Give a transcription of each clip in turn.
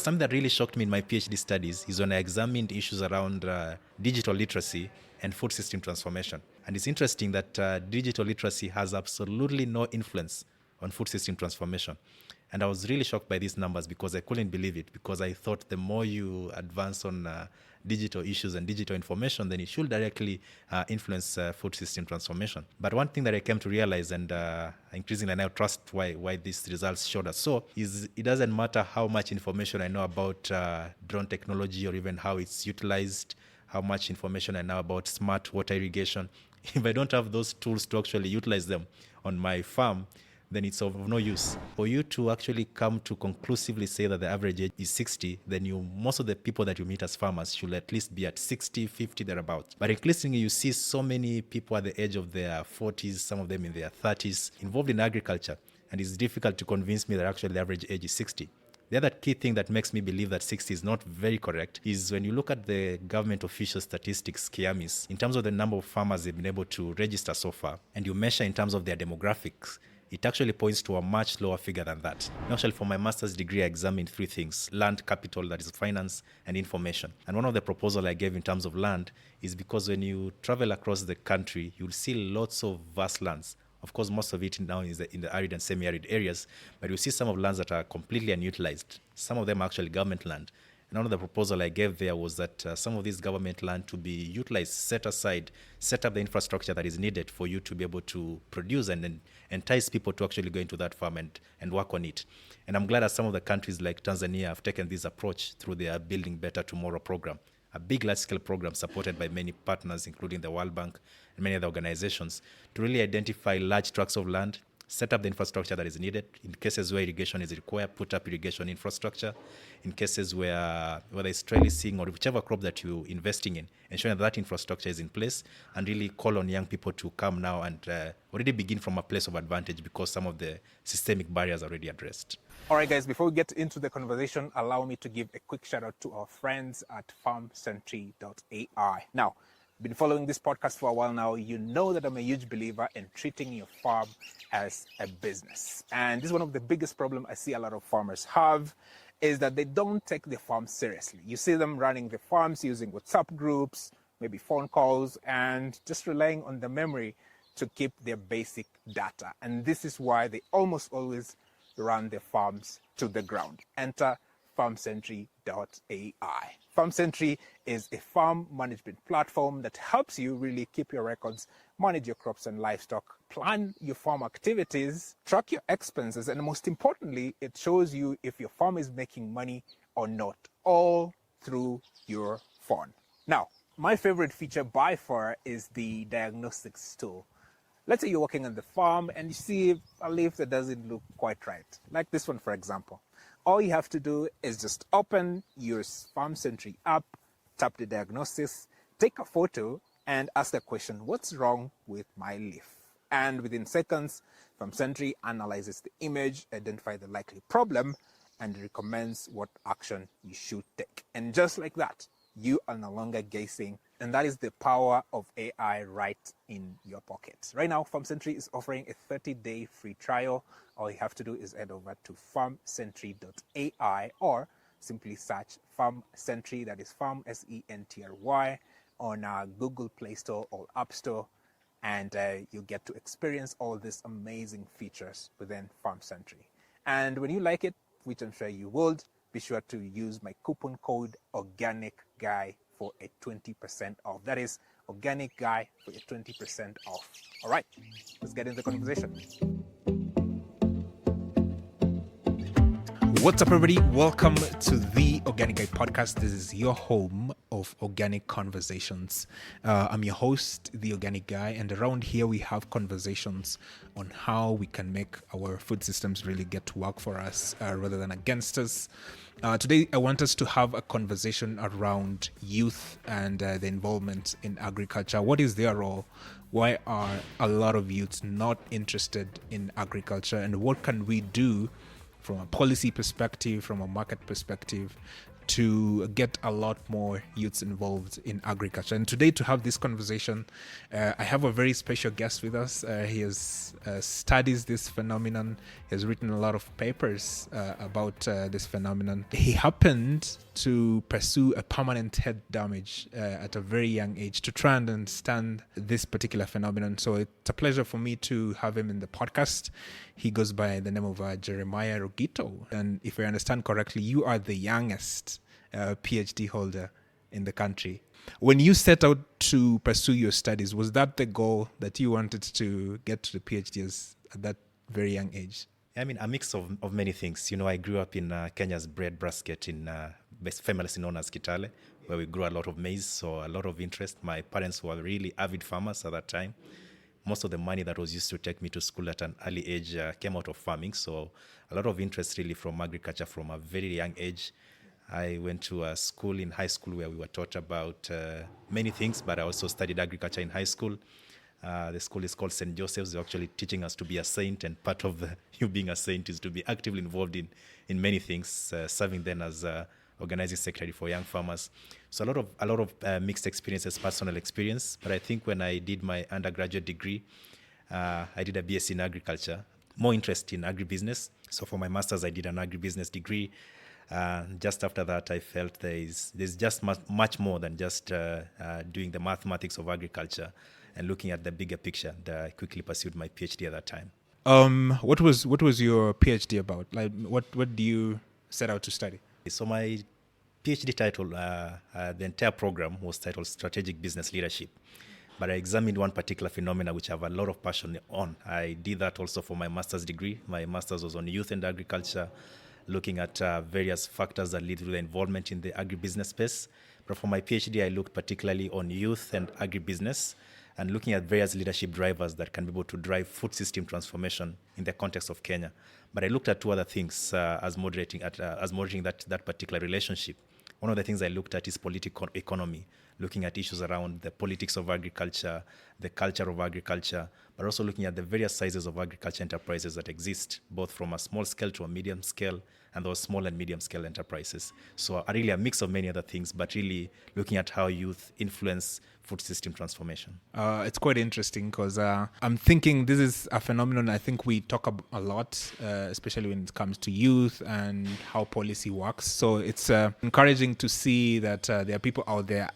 Something that really shocked me in my PhD studies is when I examined issues around digital literacy and food system transformation. And it's interesting that digital literacy has absolutely no influence on food system transformation. And I was really shocked by these numbers because I couldn't believe it, because I thought the more you advance on digital issues and digital information, then it should directly influence food system transformation. But one thing that I came to realize, and increasingly I now trust why these results showed us so, is it doesn't matter how much information I know about drone technology or even how it's utilized, how much information I know about smart water irrigation. If I don't have those tools to actually utilize them on my farm, then it's of no use. For you to actually come to conclusively say that the average age is 60, then most of the people that you meet as farmers should at least be at 60, 50, thereabouts. But increasingly, you see so many people at the age of their 40s, some of them in their 30s, involved in agriculture. And it's difficult to convince me that actually the average age is 60. The other key thing that makes me believe that 60 is not very correct is when you look at the government official statistics, KIAMIS, in terms of the number of farmers they've been able to register so far, and you measure in terms of their demographics, it actually points to a much lower figure than that. Actually, for my master's degree, I examined three things: land, capital, that is finance, and information. And one of the proposals I gave in terms of land is because when you travel across the country, you'll see lots of vast lands. Of course, most of it now is in the arid and semi-arid areas, but you see some of lands that are completely unutilized. Some of them are actually government land. And one of the proposal I gave there was that some of this government land to be utilized, set aside, set up the infrastructure that is needed for you to be able to produce and then entice people to actually go into that farm and work on it. And I'm glad that some of the countries like Tanzania have taken this approach through their Building Better Tomorrow program, a big large-scale program supported by many partners, including the World Bank and many other organizations, to really identify large tracts of land, set up the infrastructure that is needed. In cases where irrigation is required, put up irrigation infrastructure. In cases where whether it's trellising or whichever crop that you're investing in, ensuring that infrastructure is in place, and really call on young people to come now and already begin from a place of advantage because some of the systemic barriers are already addressed. All right, guys, before we get into the conversation, allow me to give a quick shout out to our friends at FarmSentry.ai. Now, been following this podcast for a while now, you know that I'm a huge believer in treating your farm as a business. And this is one of the biggest problems I see a lot of farmers have, is that they don't take their farm seriously. You see them running the farms using WhatsApp groups, maybe phone calls, and just relying on the memory to keep their basic data. And this is why they almost always run their farms to the ground. Enter FarmSentry.ai. FarmSentry is a farm management platform that helps you really keep your records, manage your crops and livestock, plan your farm activities, track your expenses, and most importantly, it shows you if your farm is making money or not, all through your phone. Now, my favorite feature by far is the diagnostics tool. Let's say you're working on the farm and you see a leaf that doesn't look quite right, like this one, for example. All you have to do is just open your FarmSentry app, tap the diagnostics, take a photo, and ask the question, what's wrong with my leaf? And within seconds, FarmSentry analyzes the image, identifies the likely problem, and recommends what action you should take. And just like that, you are no longer guessing. And that is the power of AI right in your pocket. Right now, FarmSentry is offering a 30-day free trial. All you have to do is head over to FarmSentry.ai or simply search FarmSentry, that is Farm, S-E-N-T-R-Y, on Google Play Store or App Store. And you get to experience all these amazing features within FarmSentry. And when you like it, which I'm sure you would, be sure to use my coupon code ORGANICGUY for a 20% off. That is Organic Guy for a 20% off. All right, let's get into the conversation. What's up, everybody? Welcome to the Organic Guy podcast. This is your home of organic conversations. I'm your host, the Organic Guy, and around here we have conversations on how we can make our food systems really get to work for us rather than against us. Today, I want us to have a conversation around youth and the involvement in agriculture. What is their role? Why are a lot of youths not interested in agriculture? And what can we do from a policy perspective, from a market perspective, to get a lot more youths involved in agriculture. And today, to have this conversation, I have a very special guest with us. He has studies this phenomenon. He has written a lot of papers about this phenomenon. He happened to pursue a permanent head damage at a very young age to try and understand this particular phenomenon. So it's a pleasure for me to have him in the podcast. He goes by the name of Jeremiah Rogito. And if I understand correctly, you are the youngest PhD holder in the country. When you set out to pursue your studies, was that the goal that you wanted to get to the PhD at that very young age? I mean, a mix of many things. You know, I grew up in Kenya's breadbasket in famously known as Kitale, where we grew a lot of maize, so a lot of interest. My parents were really avid farmers at that time. Most of the money that was used to take me to school at an early age came out of farming, so a lot of interest really from agriculture from a very young age. I went to a school in high school where we were taught about many things, but I also studied agriculture in high school. The school is called St. Joseph's. They're actually teaching us to be a saint, and part of you being a saint is to be actively involved in many things, serving then as organizing secretary for young farmers. So a lot of mixed experiences, personal experience. But I think when I did my undergraduate degree, I did a BSc in agriculture, more interest in agribusiness. So for my master's, I did an agribusiness degree. Just after that, I felt there's just much more than just doing the mathematics of agriculture and looking at the bigger picture. And I quickly pursued my PhD at that time. What was your PhD about? Like, what do you set out to study? So my PhD title, the entire program was titled Strategic Business Leadership. But I examined one particular phenomena which I have a lot of passion on. I did that also for my master's degree. My master's was on youth and agriculture, looking at various factors that lead to the involvement in the agribusiness space. But for my PhD, I looked particularly on youth and agribusiness and looking at various leadership drivers that can be able to drive food system transformation in the context of Kenya. But I looked at two other things as moderating that particular relationship. One of the things I looked at is political economy, looking at issues around the politics of agriculture, the culture of agriculture, but also looking at the various sizes of agriculture enterprises that exist, both from a small scale to a medium scale, and those small and medium scale enterprises. So really a mix of many other things, but really looking at how youth influence food system transformation. It's quite interesting because I'm thinking this is a phenomenon I think we talk a lot, especially when it comes to youth and how policy works. So it's encouraging to see that there are people out there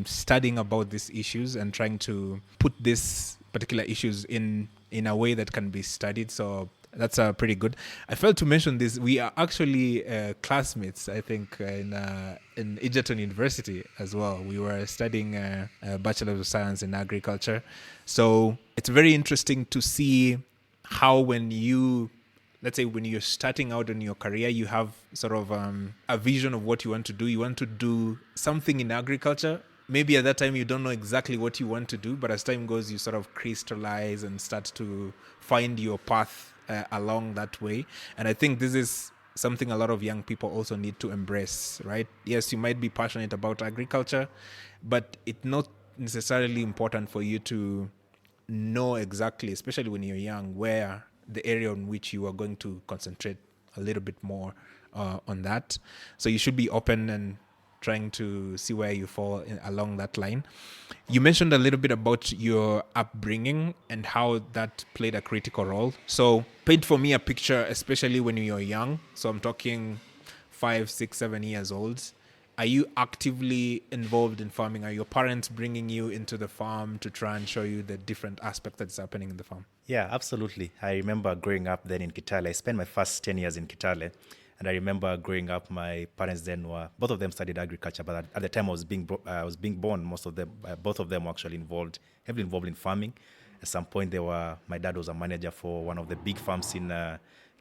studying about these issues and trying to put these particular issues in a way that can be studied. So that's pretty good. I failed to mention this. We are actually classmates, I think, in Egerton University as well. We were studying a Bachelor of Science in Agriculture. So it's very interesting to see how when you're starting out in your career, you have sort of a vision of what you want to do. You want to do something in agriculture. Maybe at that time you don't know exactly what you want to do, but as time goes, you sort of crystallize and start to find your path along that way. And I think this is something a lot of young people also need to embrace, right? Yes, you might be passionate about agriculture, but it's not necessarily important for you to know exactly, especially when you're young, where the area on which you are going to concentrate a little bit more on that. So you should be open and trying to see where you fall along that line. You mentioned a little bit about your upbringing and how that played a critical role. So paint for me a picture, especially when you're young. So I'm talking 5, 6, 7 years old. Are you actively involved in farming? Are your parents bringing you into the farm to try and show you the different aspects that's happening in the farm? Yeah, absolutely. I remember growing up then in Kitale. I spent my first 10 years in Kitale. And I remember growing up, my parents then both of them studied agriculture, but at the time I was being born, both of them were actually heavily involved in farming. At some point, my dad was a manager for one of the big farms in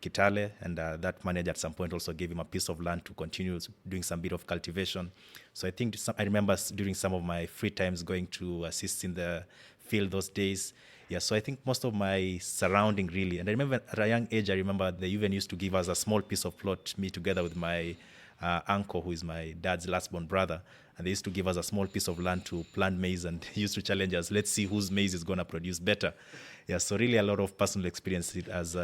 Kitale, and that manager at some point also gave him a piece of land to continue doing some bit of cultivation. So I remember during some of my free times going to assist in the field those days. Yeah, so I think most of my surrounding really, and I remember at a young age, they even used to give us a small piece of plot, me together with my uncle, who is my dad's last-born brother, and they used to give us a small piece of land to plant maize, and he used to challenge us, let's see whose maize is going to produce better. Yeah, so really a lot of personal experience as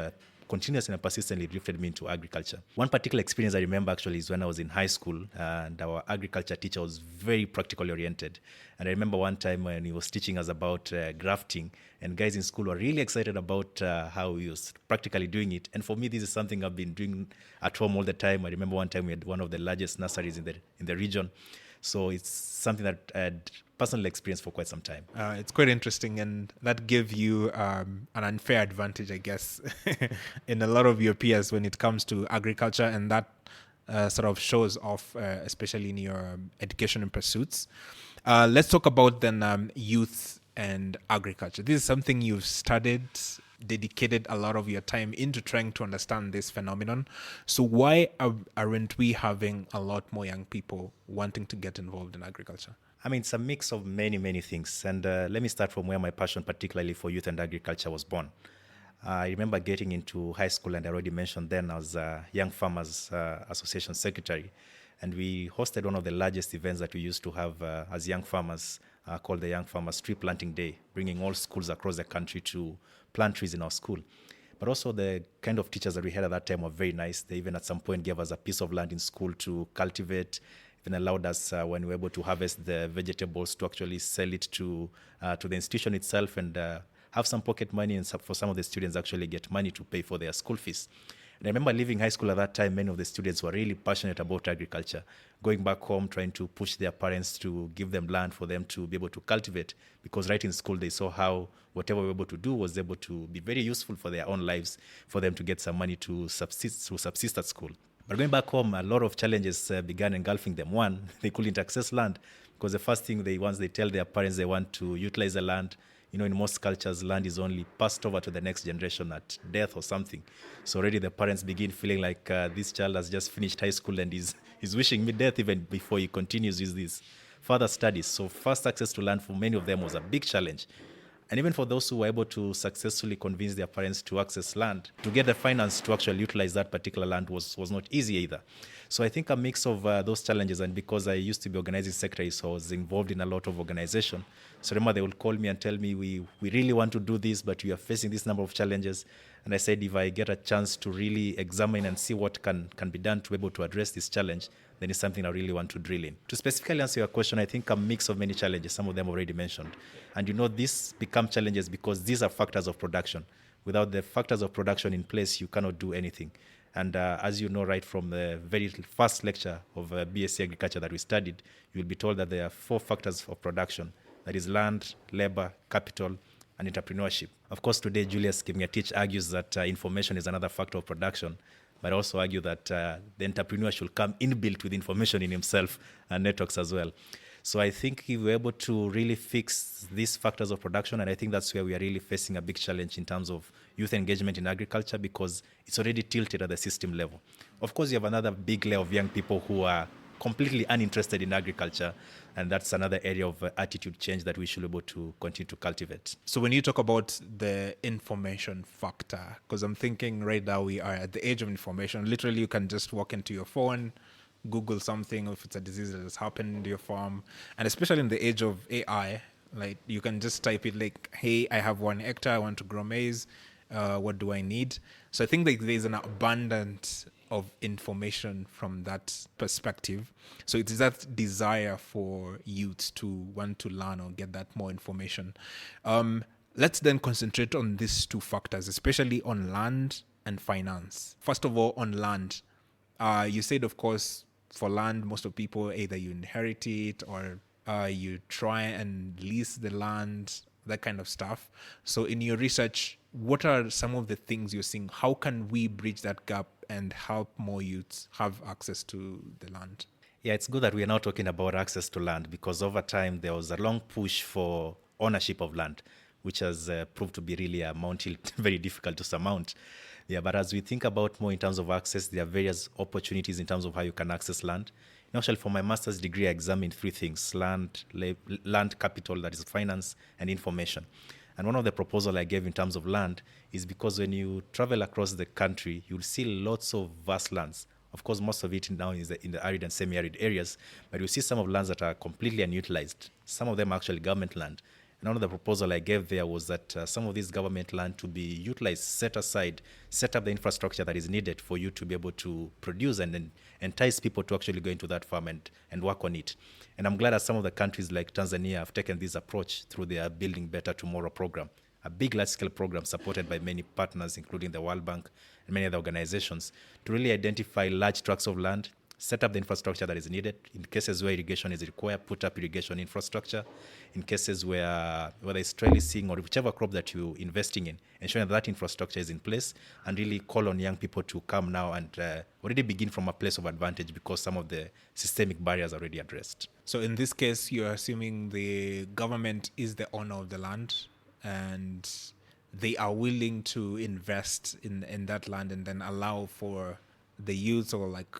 continuously and persistently drifted me into agriculture. One particular experience I remember actually is when I was in high school, and our agriculture teacher was very practically oriented. And I remember one time when he was teaching us about grafting, and guys in school were really excited about how he was practically doing it. And for me, this is something I've been doing at home all the time. I remember one time we had one of the largest nurseries in the region. So it's something that I had personally experienced for quite some time. It's quite interesting, and that gave you an unfair advantage, I guess, in a lot of your peers when it comes to agriculture, and that sort of shows off, especially in your education pursuits. Let's talk about then youth and agriculture. This is something you've studied, dedicated a lot of your time into trying to understand this phenomenon. So why aren't we having a lot more young people wanting to get involved in agriculture? I mean, it's a mix of many, many things. And let me start from where my passion, particularly for youth and agriculture, was born. I remember getting into high school, and I already mentioned then I was a Young Farmers Association secretary. And we hosted one of the largest events that we used to have as young farmers, called the Young Farmers Tree Planting Day, bringing all schools across the country to plant trees in our school. But also the kind of teachers that we had at that time were very nice. They even at some point gave us a piece of land in school to cultivate, even allowed us when we were able to harvest the vegetables to actually sell it to the institution itself, and have some pocket money, and for some of the students actually get money to pay for their school fees. And I remember leaving high school at that time, many of the students were really passionate about agriculture, going back home, trying to push their parents to give them land for them to be able to cultivate, because right in school they saw how whatever we were able to do was able to be very useful for their own lives, for them to get some money to subsist at school. But going back home, a lot of challenges began engulfing them. One, they couldn't access land, because the first thing once they tell their parents they want to utilize the land, in most cultures, land is only passed over to the next generation at death or something. So already the parents begin feeling like this child has just finished high school and is wishing me death even before he continues with his further studies. So first access to land for many of them was a big challenge. And even for those who were able to successfully convince their parents to access land, to get the finance to actually utilize that particular land was not easy either. So I think a mix of those challenges, and because I used to be organizing secretary, so I was involved in a lot of organization. So remember, they would call me and tell me, we really want to do this, but we are facing this number of challenges. And I said, if I get a chance to really examine and see what can be done to be able to address this challenge, then it's something I really want to drill in. To specifically answer your question, I think a mix of many challenges, some of them already mentioned. And these become challenges because these are factors of production. Without the factors of production in place, you cannot do anything. And as you know, right from the very first lecture of BSc Agriculture that we studied, you'll be told that there are 4 factors of production. That is land, labor, capital, and entrepreneurship. Of course, today, Julius Kimngetich argues that information is another factor of production, but also argue that the entrepreneur should come inbuilt with information in himself and networks as well. So I think we were able to really fix these factors of production, and I think that's where we are really facing a big challenge in terms of youth engagement in agriculture, because it's already tilted at the system level. Of course, you have another big layer of young people who are completely uninterested in agriculture, and that's another area of attitude change that we should be able to continue to cultivate. So when you talk about the information factor, because I'm thinking right now we are at the age of information. Literally, you can just walk into your phone, Google something, if it's a disease that has happened in your farm, and especially in the age of AI, like you can just type it like, hey, I have 1 hectare, I want to grow maize, what do I need? So I think like there's an abundance of information from that perspective. So it's that desire for youth to want to learn or get that more information. Let's then concentrate on these 2 factors, especially on land and finance. First of all, on land, you said, of course, for land, most of people, either you inherit it or you try and lease the land, that kind of stuff. So in your research, what are some of the things you're seeing? How can we bridge that gap and help more youths have access to the land? Yeah, it's good that we are now talking about access to land, because over time there was a long push for ownership of land, which has proved to be really a mountain very difficult to surmount. Yeah, but as we think about more in terms of access, there are various opportunities in terms of how you can access land. Actually, for my master's degree, I examined 3 things: land, capital, that is finance, and information. And one of the proposals I gave in terms of land is because when you travel across the country, you'll see lots of vast lands. Of course, most of it now is in the arid and semi-arid areas, but you see some of lands that are completely unutilized. Some of them are actually government land. And one of the proposal I gave there was that some of this government land to be utilized, set aside, set up the infrastructure that is needed for you to be able to produce and then entice people to actually go into that farm and work on it. And I'm glad that some of the countries like Tanzania have taken this approach through their Building Better Tomorrow program, a big large-scale program supported by many partners, including the World Bank and many other organizations, to really identify large tracts of land, set up the infrastructure that is needed. In cases where irrigation is required, put up irrigation infrastructure. In cases where whether it's trellising or whichever crop that you're investing in, ensuring that infrastructure is in place, and really call on young people to come now and already begin from a place of advantage because some of the systemic barriers are already addressed. So in this case, you're assuming the government is the owner of the land and they are willing to invest in that land and then allow for the youth or like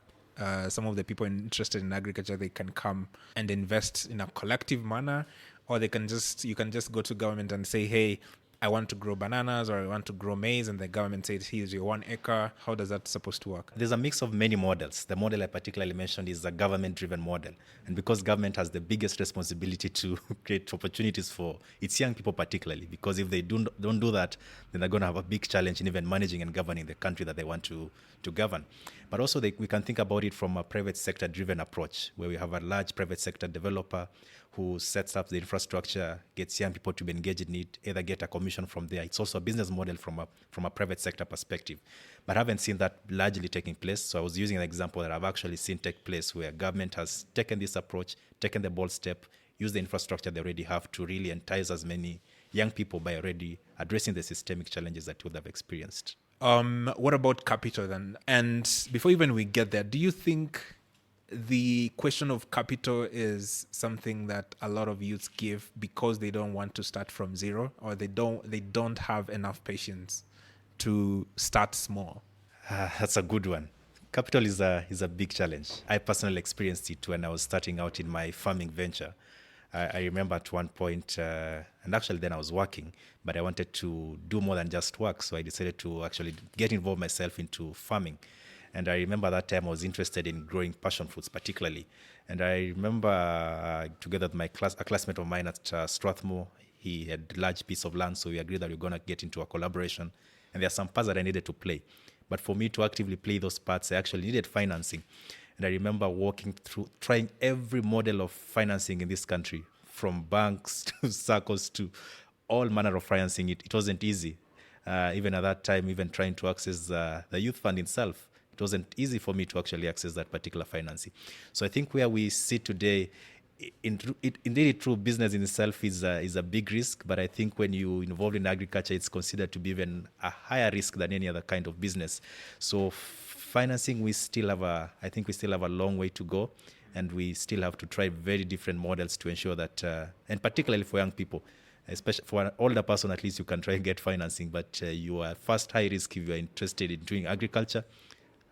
some of the people interested in agriculture, they can come and invest in a collective manner, or you can just go to government and say, hey, I want to grow bananas or I want to grow maize, and the government says, here's your 1 acre. How does that supposed to work? There's a mix of many models. The model I particularly mentioned is a government-driven model. And because government has the biggest responsibility to create opportunities for its young people particularly, because if they don't do that, then they're going to have a big challenge in even managing and governing the country that they want to govern. But also we can think about it from a private sector-driven approach, where we have a large private sector developer who sets up the infrastructure, gets young people to be engaged in it, either get a commission from there. It's also a business model from a private sector perspective. But I haven't seen that largely taking place. So I was using an example that I've actually seen take place where government has taken this approach, taken the bold step, used the infrastructure they already have to really entice as many young people by already addressing the systemic challenges that they've experienced. What about capital then? And before even we get there, do you think the question of capital is something that a lot of youths give because they don't want to start from zero, or they don't have enough patience to start small? That's a good one. Capital is a big challenge. I personally experienced it when I was starting out in my farming venture. I remember at one point, and actually then I was working, but I wanted to do more than just work. So I decided to actually get involved myself into farming. And I remember that time I was interested in growing passion fruits particularly. And I remember together with a classmate of mine at Strathmore, he had a large piece of land, so we agreed that we were going to get into a collaboration. And there are some parts that I needed to play. But for me to actively play those parts, I actually needed financing. And I remember walking through, trying every model of financing in this country, from banks to circles to all manner of financing. It wasn't easy. Even at that time, even trying to access the youth fund itself, it wasn't easy for me to actually access that particular financing. So I think where we sit today, indeed, true business in itself is a big risk, but I think when you're involved in agriculture, it's considered to be even a higher risk than any other kind of business. So financing, we still have a long way to go, and we still have to try very different models to ensure that, and particularly for young people, especially for an older person, at least you can try and get financing, but you are first high risk if you are interested in doing agriculture,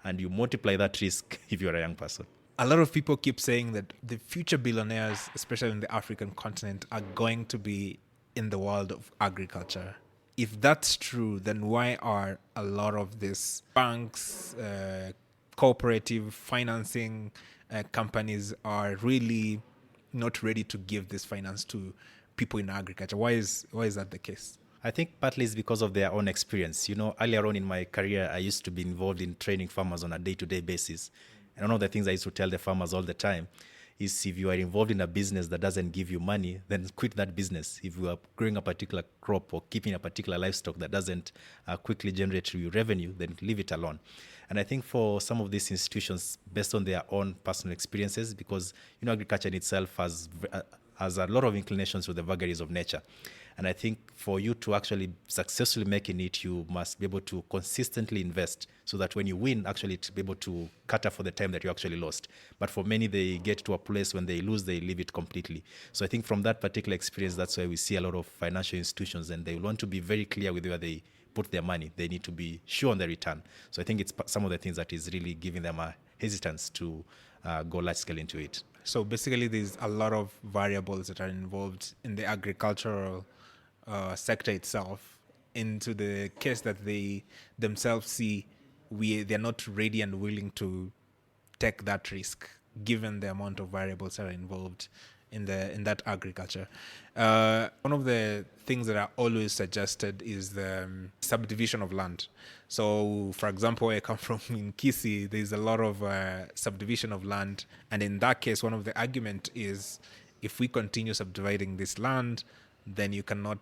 and you multiply that risk if you're a young person. A lot of people keep saying that the future billionaires, especially in the African continent, are going to be in the world of agriculture. If that's true, then why are a lot of these banks, cooperative financing companies are really not ready to give this finance to people in agriculture? Why is that the case? I think partly it's because of their own experience. Earlier on in my career, I used to be involved in training farmers on a day-to-day basis. And one of the things I used to tell the farmers all the time is if you are involved in a business that doesn't give you money, then quit that business. If you are growing a particular crop or keeping a particular livestock that doesn't quickly generate you revenue, then leave it alone. And I think for some of these institutions, based on their own personal experiences, because agriculture in itself has a lot of inclinations to the vagaries of nature. And I think for you to actually successfully make in it, you must be able to consistently invest so that when you win, actually to be able to cater for the time that you actually lost. But for many, they get to a place when they lose, they leave it completely. So I think from that particular experience, that's why we see a lot of financial institutions, and they want to be very clear with where they put their money. They need to be sure on the return. So I think it's some of the things that is really giving them a hesitance to go large scale into it. So basically, there's a lot of variables that are involved in the agricultural sector itself, into the case that they themselves see they're not ready and willing to take that risk given the amount of variables that are involved in that agriculture. One of the things that are always suggested is the subdivision of land. So, for example, where I come from in Kisii, there's a lot of subdivision of land, and in that case, one of the argument is if we continue subdividing this land, then you cannot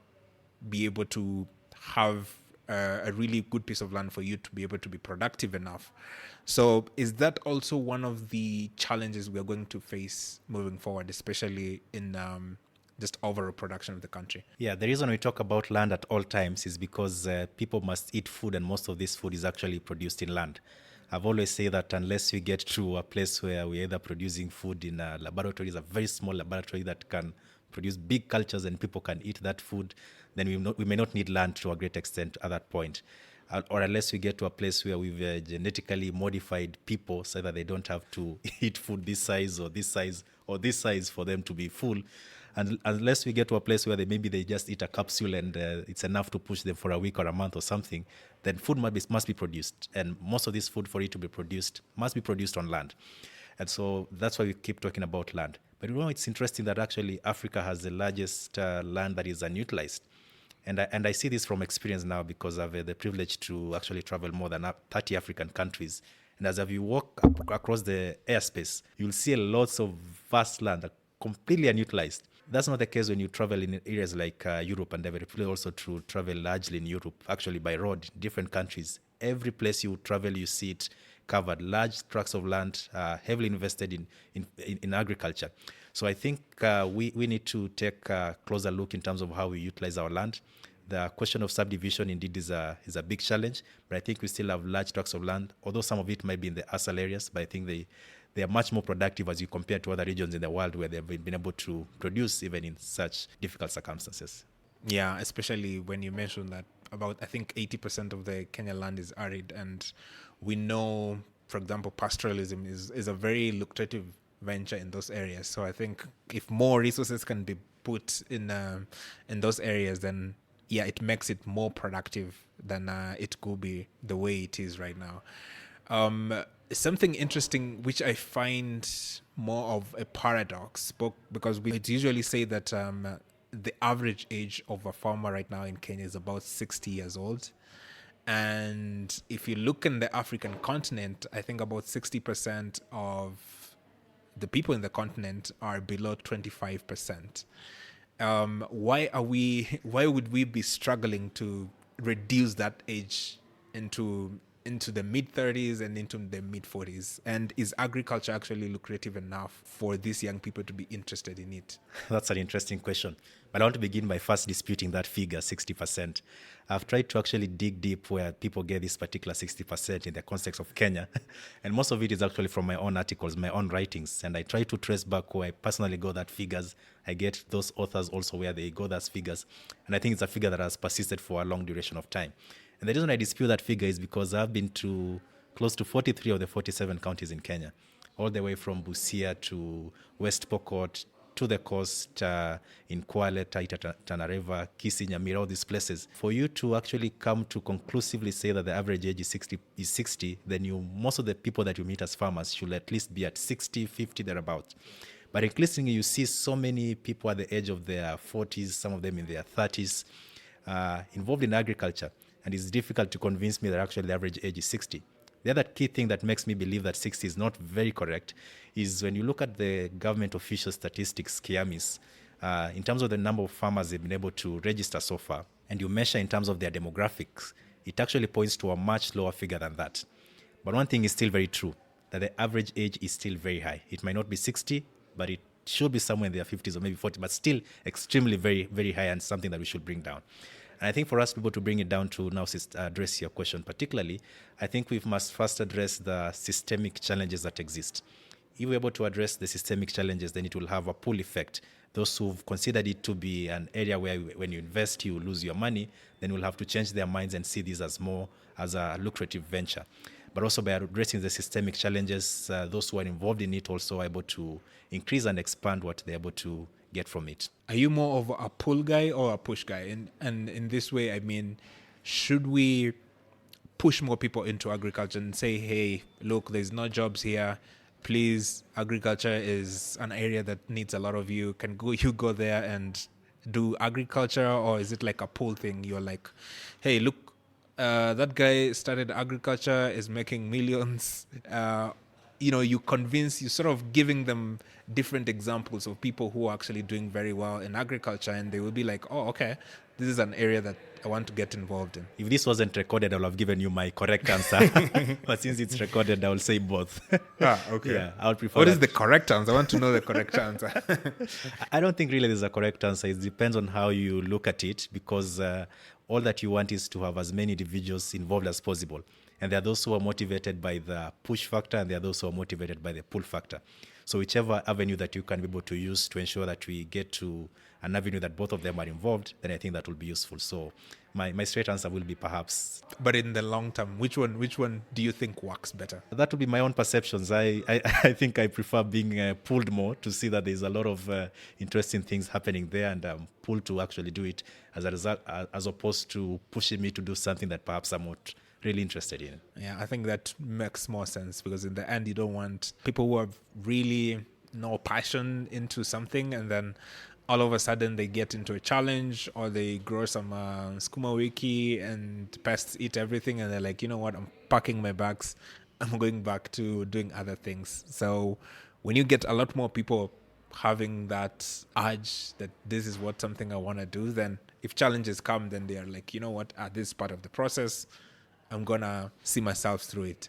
be able to have a really good piece of land for you to be able to be productive enough. So is that also one of the challenges we are going to face moving forward, especially in just overall production of the country? Yeah, the reason we talk about land at all times is because people must eat food, and most of this food is actually produced in land. I've always said that unless we get to a place where we're either producing food in a laboratory, a very small laboratory that can produce big cultures and people can eat that food, then we may not need land to a great extent at that point. Or unless we get to a place where we've genetically modified people so that they don't have to eat food this size or this size or this size for them to be full. And unless we get to a place where maybe they just eat a capsule and it's enough to push them for a week or a month or something, then food must be produced. And most of this food, for it to be produced, must be produced on land. And so that's why we keep talking about land. But it's interesting that actually Africa has the largest land that is unutilized. And I see this from experience now because I've had the privilege to actually travel more than 30 African countries. And as you walk across the airspace, you'll see lots of vast land that are completely unutilized. That's not the case when you travel in areas like Europe, and I've had also to travel largely in Europe, actually by road, different countries. Every place you travel, you see it covered, large tracts of land, heavily invested in agriculture. So I think we need to take a closer look in terms of how we utilize our land. The question of subdivision indeed is a big challenge, but I think we still have large tracts of land, although some of it might be in the ASAL areas, but I think they are much more productive as you compare to other regions in the world where they've been able to produce even in such difficult circumstances. Yeah, especially when you mentioned that about, I think 80% of the Kenya land is arid, and we know, for example, pastoralism is a very lucrative venture in those areas. So I think if more resources can be put in those areas, then yeah, it makes it more productive than it could be the way it is right now. Something interesting, which I find more of a paradox, because it's usually say that the average age of a farmer right now in Kenya is about 60 years old. And if you look in the African continent, I think about 60% of the people in the continent are below 25%. Why would we be struggling to reduce that age into the mid-30s and into the mid-40s? And is agriculture actually lucrative enough for these young people to be interested in it? That's an interesting question. But I want to begin by first disputing that figure, 60%. I've tried to actually dig deep where people get this particular 60% in the context of Kenya. And most of it is actually from my own articles, my own writings. And I try to trace back where I personally got that figures. I get those authors also where they got those figures. And I think it's a figure that has persisted for a long duration of time. And the reason I dispute that figure is because I've been to close to 43 of the 47 counties in Kenya, all the way from Busia to West Pokot, to the coast, in Kwale, Taita, Tana River, Kisii, Nyamira, all these places. For you to actually come to conclusively say that the average age is 60, then most of the people that you meet as farmers should at least be at 60, 50, thereabout. But increasingly, you see so many people at the age of their 40s, some of them in their 30s, involved in agriculture. And it's difficult to convince me that actually the average age is 60. The other key thing that makes me believe that 60 is not very correct is when you look at the government official statistics, KIAMIS, in terms of the number of farmers they've been able to register so far, and you measure in terms of their demographics, it actually points to a much lower figure than that. But one thing is still very true, that the average age is still very high. It might not be 60, but it should be somewhere in their 50s or maybe 40, but still extremely very, very high, and something that we should bring down. And I think for us people to bring it down to now address your question particularly, I think we must first address the systemic challenges that exist. If we're able to address the systemic challenges, then it will have a pull effect. Those who've considered it to be an area where when you invest, you lose your money, then will have to change their minds and see this as more as a lucrative venture. But also by addressing the systemic challenges, those who are involved in it also are able to increase and expand what they're able to get from it. Are you more of a pull guy or a push guy? And in this way, I mean, should we push more people into agriculture and say, hey, look, there's no jobs here. please, agriculture is an area that needs a lot of you. You go there and do agriculture, or is it like a pull thing? You're like, hey, look, that guy started agriculture, is making millions. You sort of giving them different examples of people who are actually doing very well in agriculture, and they will be like, oh, okay, this is an area that I want to get involved in. If this wasn't recorded, I would have given you my correct answer. But since it's recorded, I will say both. Okay. Yeah, I would prefer What that. is the correct answer? I want to know the correct answer. I don't think really there's a correct answer. It depends on how you look at it, because all that you want is to have as many individuals involved as possible. And there are those who are motivated by the push factor, and there are those who are motivated by the pull factor. So whichever avenue that you can be able to use to ensure that we get to an avenue that both of them are involved, then I think that will be useful. So my straight answer will be perhaps. But in the long term, which one do you think works better? That would be my own perceptions. I think I prefer being pulled more to see that there's a lot of interesting things happening there, and I'm pulled to actually do it as a result, as opposed to pushing me to do something that perhaps I'm not really interested in. Yeah, I think that makes more sense, because in the end, you don't want people who have really no passion into something, and then all of a sudden they get into a challenge, or they grow some skuma wiki and pests eat everything, and they're like, you know what, I'm packing my bags, I'm going back to doing other things. So when you get a lot more people having that urge that this is what something I want to do, then if challenges come, then they are like, you know what, this is part of the process, I'm gonna see myself through it.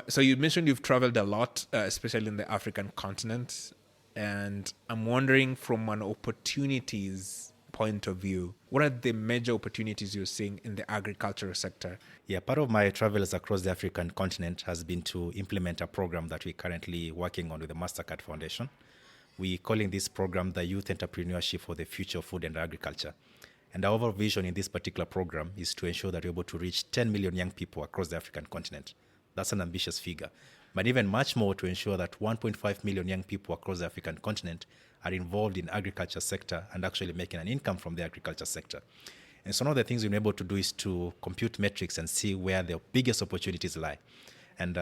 So you mentioned you've traveled a lot, especially in the African continent, and I'm wondering, from an opportunities point of view, what are the major opportunities you're seeing in the agricultural sector? Yeah, part of my travels across the African continent has been to implement a program that we're currently working on with the Mastercard Foundation. We're calling this program the Youth Entrepreneurship for the Future of Food and Agriculture. And our overall vision in this particular program is to ensure that we're able to reach 10 million young people across the African continent. That's an ambitious figure. But even much more, to ensure that 1.5 million young people across the African continent are involved in agriculture sector and actually making an income from the agriculture sector. And so one of the things we're able to do is to compute metrics and see where the biggest opportunities lie. And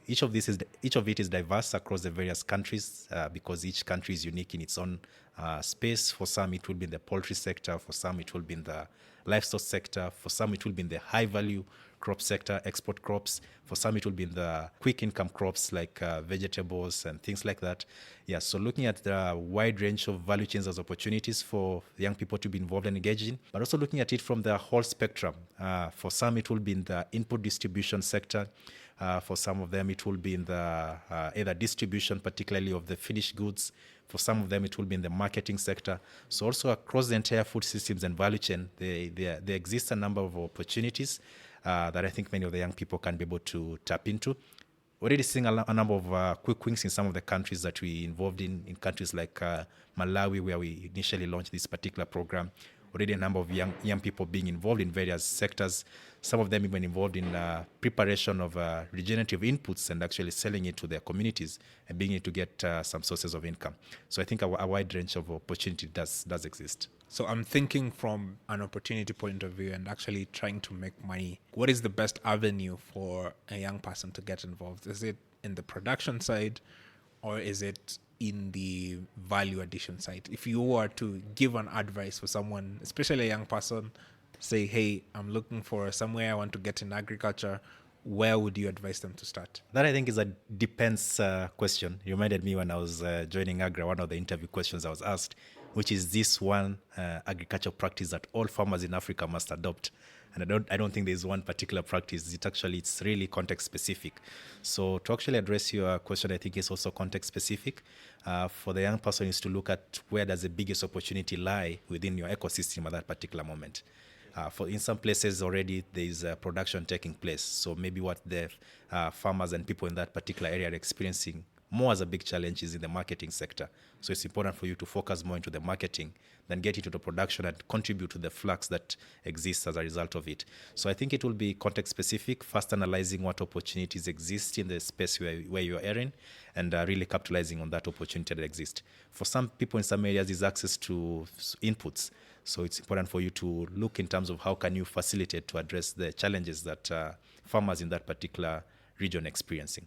each of it is diverse across the various countries, because each country is unique in its own space. For some, it will be in the poultry sector. For some, it will be in the livestock sector. For some, it will be in the high-value crop sector, export crops. For some, it will be in the quick income crops like vegetables and things like that. Yeah, so looking at the wide range of value chains as opportunities for young people to be involved and engaged in, but also looking at it from the whole spectrum. For some, it will be in the input distribution sector. For some of them, it will be in the either distribution, particularly of the finished goods. For some of them, it will be in the marketing sector. So also across the entire food systems and value chain, there exists a number of opportunities that I think many of the young people can be able to tap into. Already seeing a number of quick wins in some of the countries that we involved in countries like Malawi, where we initially launched this particular program. Already a number of young people being involved in various sectors. Some of them even involved in preparation of regenerative inputs and actually selling it to their communities and being able to get some sources of income. So I think a wide range of opportunity does exist. So I'm thinking from an opportunity point of view and actually trying to make money. What is the best avenue for a young person to get involved? Is it in the production side, or is it in the value addition side? If you were to give an advice for someone, especially a young person, say, hey, I'm looking for somewhere I want to get in agriculture, where would you advise them to start? That, I think, is a depends question. You reminded me when I was joining Agra, one of the interview questions I was asked, which is this one agricultural practice that all farmers in Africa must adopt. And I don't think there's one particular practice. It's really context specific. So to actually address your question, I think it's also context specific. For the young person is to look at where does the biggest opportunity lie within your ecosystem at that particular moment. In some places already there is production taking place. So maybe what the farmers and people in that particular area are experiencing more as a big challenge is in the marketing sector. So it's important for you to focus more into the marketing than get into the production and contribute to the flux that exists as a result of it. So I think it will be context specific, first analyzing what opportunities exist in the space where you're in, and really capitalizing on that opportunity that exists. For some people in some areas is access to inputs. So it's important for you to look in terms of how can you facilitate to address the challenges that farmers in that particular region are experiencing.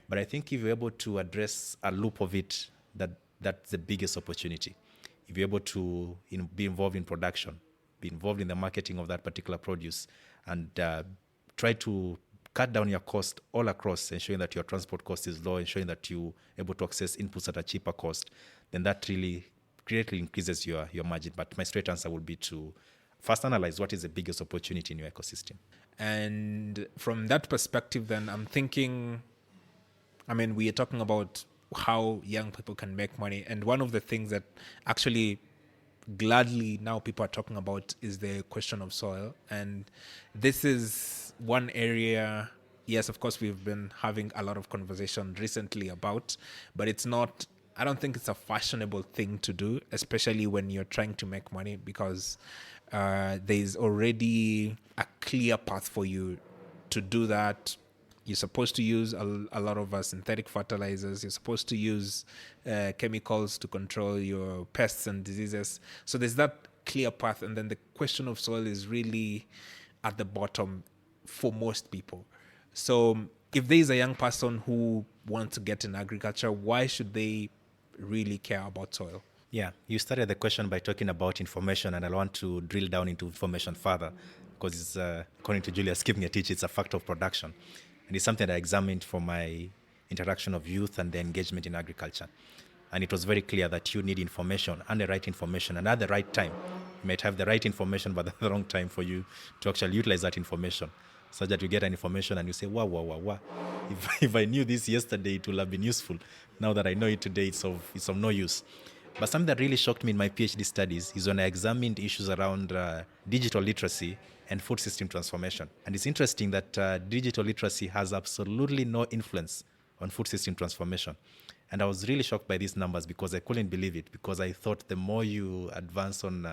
But I think if you're able to address a loop of it, that's the biggest opportunity. If you're able to be involved in production, be involved in the marketing of that particular produce, and try to cut down your cost all across, ensuring that your transport cost is low, ensuring that you're able to access inputs at a cheaper cost, then that really greatly increases your margin. But my straight answer would be to first analyze what is the biggest opportunity in your ecosystem. And from that perspective, then I'm thinking, we are talking about how young people can make money. And one of the things that actually gladly now people are talking about is the question of soil. And this is one area, yes, of course, we've been having a lot of conversation recently about, but I don't think it's a fashionable thing to do, especially when you're trying to make money, because there's already a clear path for you to do that. You're supposed to use a lot of synthetic fertilizers. You're supposed to use chemicals to control your pests and diseases. So there's that clear path. And then the question of soil is really at the bottom for most people. So if there is a young person who wants to get in agriculture, why should they really care about soil? Yeah, you started the question by talking about information, and I want to drill down into information further, because it's, according to Julius Kipngetich, it's a factor of production. And it's something that I examined for my interaction of youth and their engagement in agriculture. And it was very clear that you need information, and the right information, and at the right time. You might have the right information, but the wrong time for you to actually utilize that information, such that you get an information and you say, wow. If I knew this yesterday, it would have been useful. Now that I know it today, it's of no use. But something that really shocked me in my PhD studies is when I examined issues around digital literacy and food system transformation. And it's interesting that digital literacy has absolutely no influence on food system transformation. And I was really shocked by these numbers, because I couldn't believe it, because I thought the more you advance on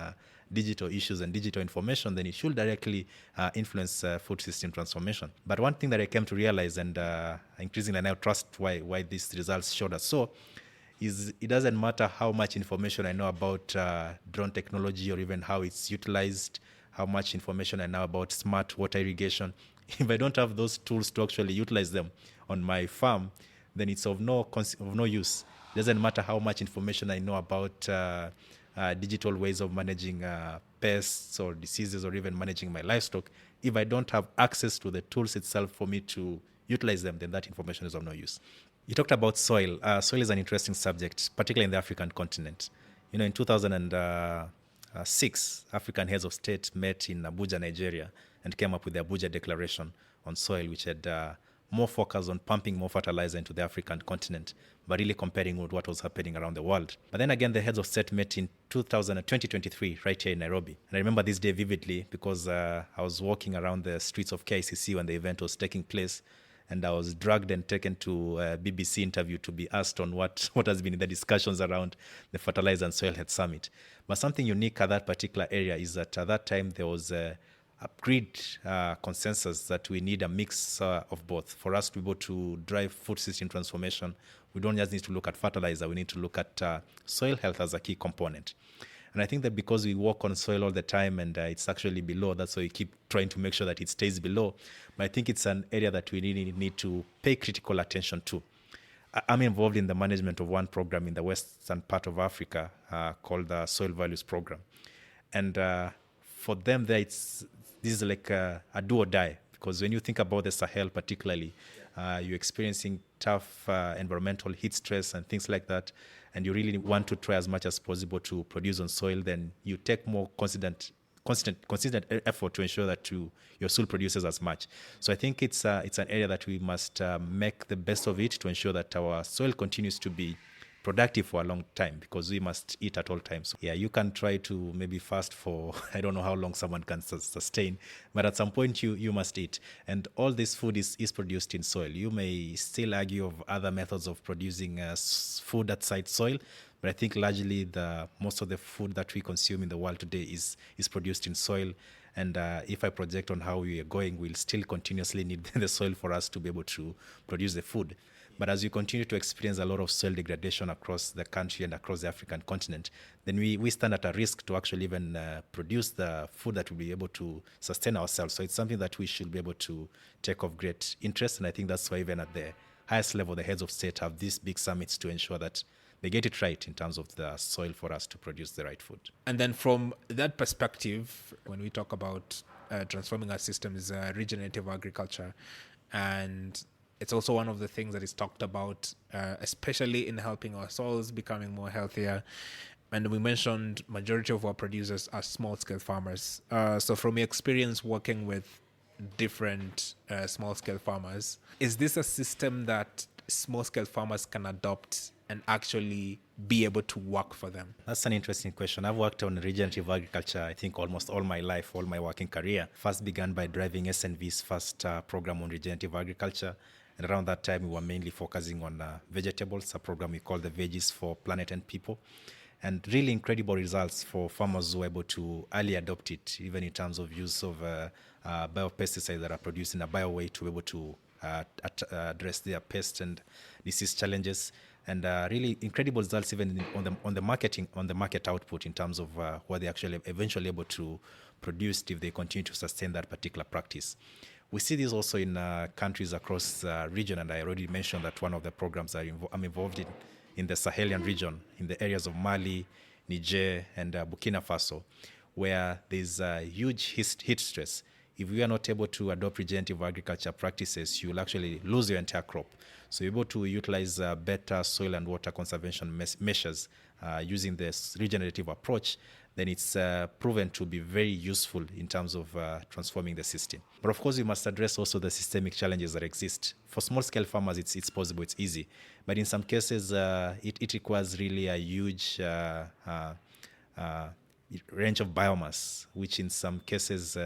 digital issues and digital information, then it should directly influence food system transformation. But one thing that I came to realize, and increasingly I now trust why these results showed us so, is it doesn't matter how much information I know about drone technology, or even how it's utilized, how much information I know about smart water irrigation. If I don't have those tools to actually utilize them on my farm, then it's of no use. It doesn't matter how much information I know about digital ways of managing pests or diseases, or even managing my livestock. If I don't have access to the tools itself for me to utilize them, then that information is of no use. You talked about soil. Soil is an interesting subject, particularly in the African continent. In 2006, African heads of state met in Abuja, Nigeria, and came up with the Abuja Declaration on soil, which had more focus on pumping more fertilizer into the African continent, but really comparing with what was happening around the world. But then again, the heads of state met in 2023, right here in Nairobi. And I remember this day vividly, because I was walking around the streets of KICC when the event was taking place, and I was dragged and taken to a BBC interview to be asked on what has been in the discussions around the Fertilizer and Soil Health Summit. But something unique at that particular area is that at that time there was a agreed consensus that we need a mix of both. For us to be able to drive food system transformation, we don't just need to look at fertilizer, we need to look at soil health as a key component. And I think that because we work on soil all the time, and it's actually below, that's why we keep trying to make sure that it stays below. But I think it's an area that we really need to pay critical attention to. I'm involved in the management of one program in the western part of Africa called the Soil Values Program. And for them there, this is like a do or die, because when you think about the Sahel particularly, you're experiencing tough environmental heat stress and things like that, and you really want to try as much as possible to produce on soil, then you take more consistent effort to ensure that your soil produces as much. So I think it's an area that we must make the best of it to ensure that our soil continues to be productive for a long time, because we must eat at all times. Yeah, you can try to maybe fast for, I don't know how long someone can sustain, but at some point you must eat. And all this food is produced in soil. You may still argue of other methods of producing food outside soil, but I think largely most of the food that we consume in the world today is produced in soil. And if I project on how we are going, we'll still continuously need the soil for us to be able to produce the food. But as we continue to experience a lot of soil degradation across the country and across the African continent, then we stand at a risk to actually even produce the food that will be able to sustain ourselves. So it's something that we should be able to take of great interest. And I think that's why even at the highest level, the heads of state, have these big summits to ensure that they get it right in terms of the soil for us to produce the right food. And then from that perspective, when we talk about transforming our systems, regenerative agriculture, and it's also one of the things that is talked about, especially in helping our soils becoming more healthier. And we mentioned majority of our producers are small-scale farmers. So from your experience working with different small-scale farmers, is this a system that small-scale farmers can adopt and actually be able to work for them? That's an interesting question. I've worked on regenerative agriculture, I think, almost all my life, all my working career. First began by driving SNV's first program on regenerative agriculture. And around that time, we were mainly focusing on vegetables, a program we call the Veggies for Planet and People. And really incredible results for farmers who were able to early adopt it, even in terms of use of biopesticides that are produced in a bio way to be able to address their pest and disease challenges. And really incredible results even on the market output in terms of what they actually eventually able to produce if they continue to sustain that particular practice. We see this also in countries across the region, and I already mentioned that one of the programs I'm involved in the Sahelian region, in the areas of Mali, Niger, and Burkina Faso, where there's a huge heat stress. If we are not able to adopt regenerative agriculture practices, you will actually lose your entire crop. So you're able to utilize better soil and water conservation measures using this regenerative approach, then it's proven to be very useful in terms of transforming the system. But of course, we must address also the systemic challenges that exist. For small-scale farmers, it's possible, it's easy. But in some cases, it requires really a huge range of biomass, which in some cases,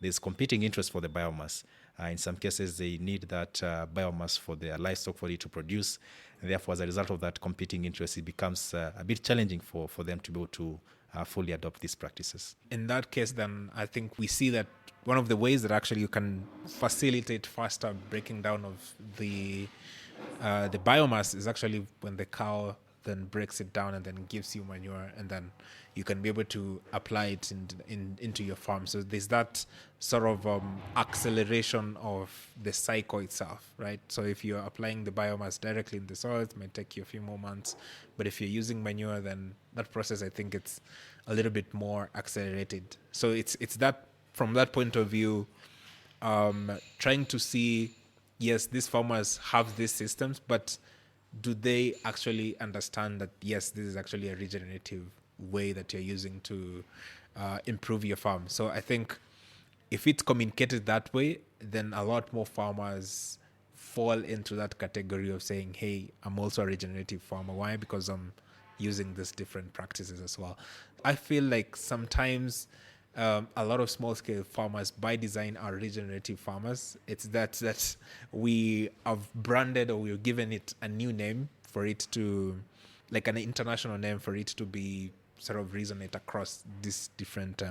there's competing interest for the biomass. In some cases, they need that biomass for their livestock for it to produce. And therefore, as a result of that competing interest, it becomes a bit challenging for them to be able to fully adopt these practices. In that case, then I think we see that one of the ways that actually you can facilitate faster breaking down of the biomass is actually when the cow then breaks it down and then gives you manure, and then you can be able to apply it into your farm. So there's that sort of acceleration of the cycle itself, right? So if you're applying the biomass directly in the soil, it might take you a few more months. But if you're using manure, then that process, I think it's a little bit more accelerated. So it's that, from that point of view, trying to see, yes, these farmers have these systems, but do they actually understand that, yes, this is actually a regenerative way that you're using to improve your farm? So I think if it's communicated that way, then a lot more farmers fall into that category of saying, hey, I'm also a regenerative farmer. Why? Because I'm using these different practices as well. I feel like sometimes a lot of small-scale farmers by design are regenerative farmers. It's that we have branded, or we've given it a new name for it to, like an international name for it to be sort of resonate across these different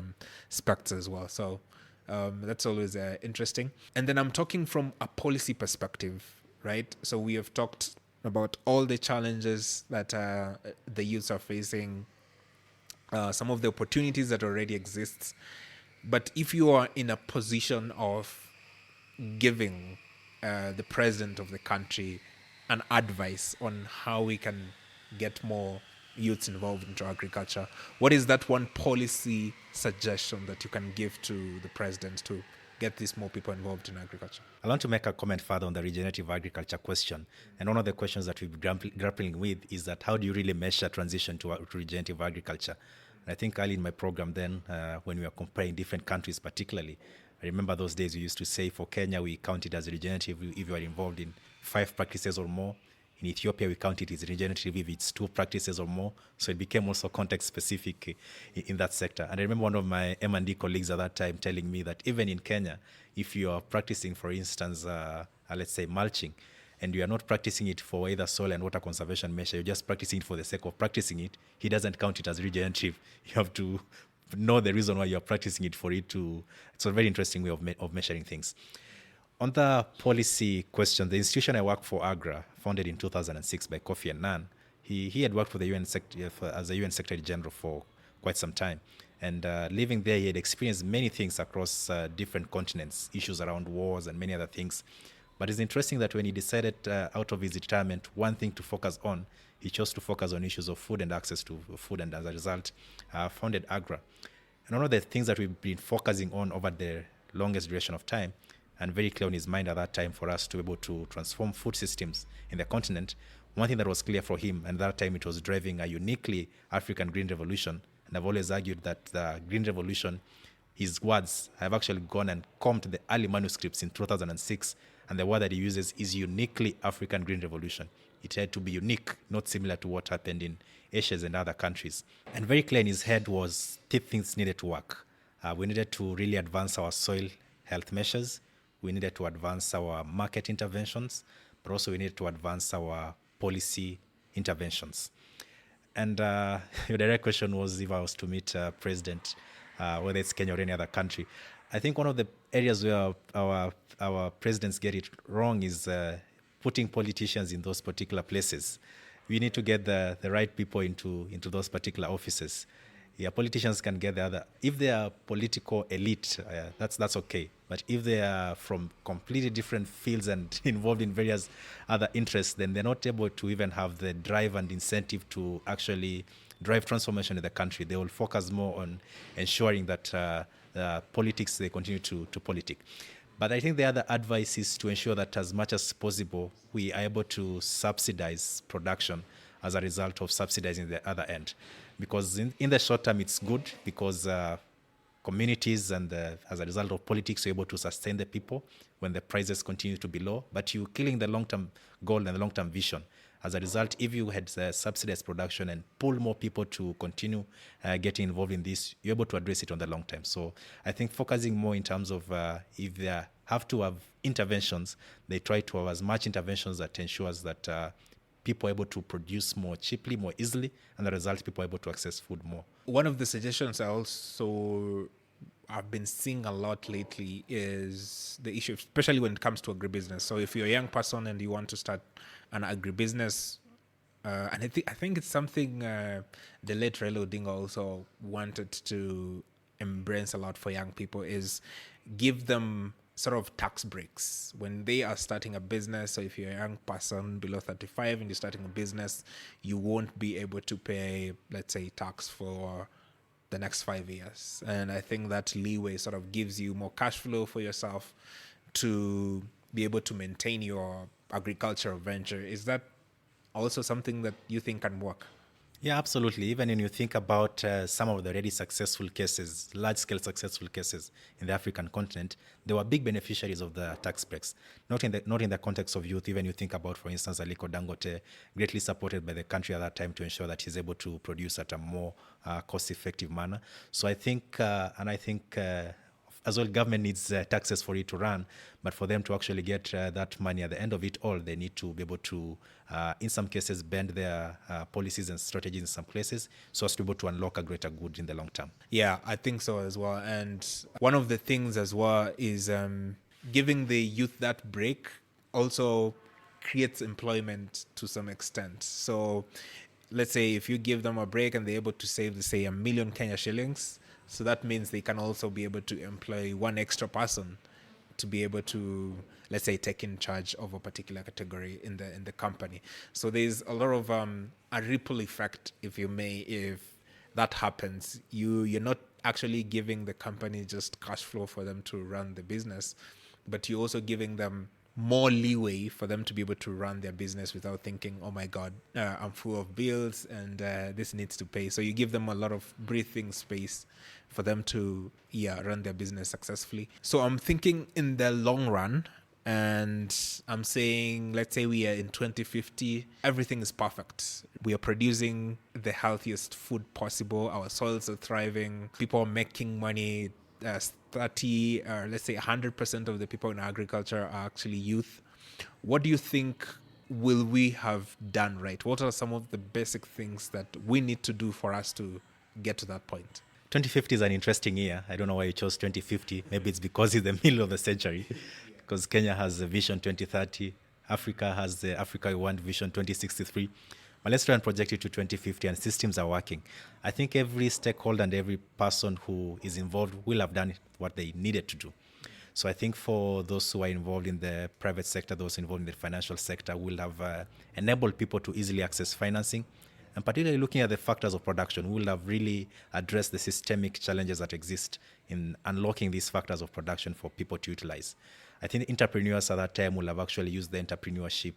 specs as well. So that's always interesting. And then I'm talking from a policy perspective, right? So we have talked about all the challenges that the youths are facing, some of the opportunities that already exist. But if you are in a position of giving the president of the country an advice on how we can get more youths involved into agriculture, what is that one policy suggestion that you can give to the president to get these more people involved in agriculture? I want to make a comment further on the regenerative agriculture question. And one of the questions that we've been grappling with is that how do you really measure transition to regenerative agriculture? And I think early in my program then, when we were comparing different countries particularly, I remember those days we used to say for Kenya, we count it as regenerative if you are involved in 5 practices or more. In Ethiopia, we count it as regenerative if it's 2 practices or more. So it became also context specific in that sector. And I remember one of my M&D colleagues at that time telling me that even in Kenya, if you are practicing, for instance, let's say mulching, and you are not practicing it for either soil and water conservation measure, you're just practicing it for the sake of practicing it, he doesn't count it as regenerative. You have to know the reason why you're practicing it for it to... It's a very interesting way of measuring things. On the policy question, the institution I work for, AGRA, founded in 2006 by Kofi Annan, he had worked for the UN as a UN Secretary General for quite some time. And living there, he had experienced many things across different continents, issues around wars and many other things. But it's interesting that when he decided out of his retirement, one thing to focus on, he chose to focus on issues of food and access to food, and as a result, founded Agra. And one of the things that we've been focusing on over the longest duration of time, and very clear in his mind at that time, for us to be able to transform food systems in the continent, one thing that was clear for him, and that time it was driving a uniquely African green revolution. And I've always argued that the green revolution, his words, I've actually gone and combed the early manuscripts in 2006, and the word that he uses is uniquely African green revolution. It had to be unique, not similar to what happened in Asia and other countries. And very clear in his head was things needed to work. We needed to really advance our soil health measures. We needed to advance our market interventions, but also we needed to advance our policy interventions. And your direct question was if I was to meet President, whether it's Kenya or any other country. I think one of the areas where our presidents get it wrong is putting politicians in those particular places. We need to get the right people into those particular offices. Yeah, politicians can get the other. If they are political elite, that's okay. But if they are from completely different fields and involved in various other interests, then they're not able to even have the drive and incentive to actually drive transformation in the country. They will focus more on ensuring that politics, they continue to politic. But I think the other advice is to ensure that as much as possible, we are able to subsidize production as a result of subsidizing the other end. Because in the short term, it's good because communities and as a result of politics, you're able to sustain the people when the prices continue to be low. But you're killing the long-term goal and the long-term vision. As a result, if you had subsidized production and pull more people to continue getting involved in this, you're able to address it on the long term. So I think focusing more in terms of if they have to have interventions, they try to have as much interventions that ensures that people are able to produce more cheaply, more easily, and the result, people are able to access food more. One of the suggestions I've been seeing a lot lately is the issue, especially when it comes to agribusiness. So if you're a young person and you want to start an agribusiness, and I think it's something the late Raila Odinga also wanted to embrace a lot for young people, is give them sort of tax breaks when they are starting a business. So if you're a young person below 35 and you're starting a business, you won't be able to pay, let's say, tax for the next 5 years. And I think that leeway sort of gives you more cash flow for yourself to be able to maintain your agricultural venture. Is that also something that you think can work? Yeah, absolutely. Even when you think about some of the already successful cases, large-scale successful cases in the African continent, they were big beneficiaries of the tax breaks. Not in the context of youth. Even you think about, for instance, Aliko Dangote, greatly supported by the country at that time to ensure that he's able to produce at a more cost-effective manner. So I think, as well, government needs taxes for it to run, but for them to actually get that money at the end of it all, they need to be able to, in some cases, bend their policies and strategies in some places so as to be able to unlock a greater good in the long term. Yeah, I think so as well. And one of the things as well is giving the youth that break also creates employment to some extent. So let's say if you give them a break and they're able to save, say, 1 million Kenya shillings, so that means they can also be able to employ one extra person to be able to, let's say, take in charge of a particular category in the company. So there's a lot of a ripple effect, if you may, if that happens. You're not actually giving the company just cash flow for them to run the business, but you're also giving them more leeway for them to be able to run their business without thinking, oh my God, I'm full of bills and this needs to pay. So you give them a lot of breathing space for them to run their business successfully. So I'm thinking in the long run, and I'm saying, let's say we are in 2050, everything is perfect. We are producing the healthiest food possible. Our soils are thriving. People are making money. 30 or let's say 100% of the people in agriculture are actually youth. What do you think will we have done right? What are some of the basic things that we need to do for us to get to that point? 2050 is an interesting year. I don't know why you chose 2050. Maybe it's because it's the middle of the century. Because Kenya has the Vision 2030. Africa has the Africa We Want Vision 2063. But let's try and project it to 2050, and systems are working. I think every stakeholder and every person who is involved will have done what they needed to do. So I think for those who are involved in the private sector, those involved in the financial sector, will have enabled people to easily access financing. And particularly looking at the factors of production, we will have really addressed the systemic challenges that exist in unlocking these factors of production for people to utilize. I think entrepreneurs at that time will have actually used the entrepreneurship,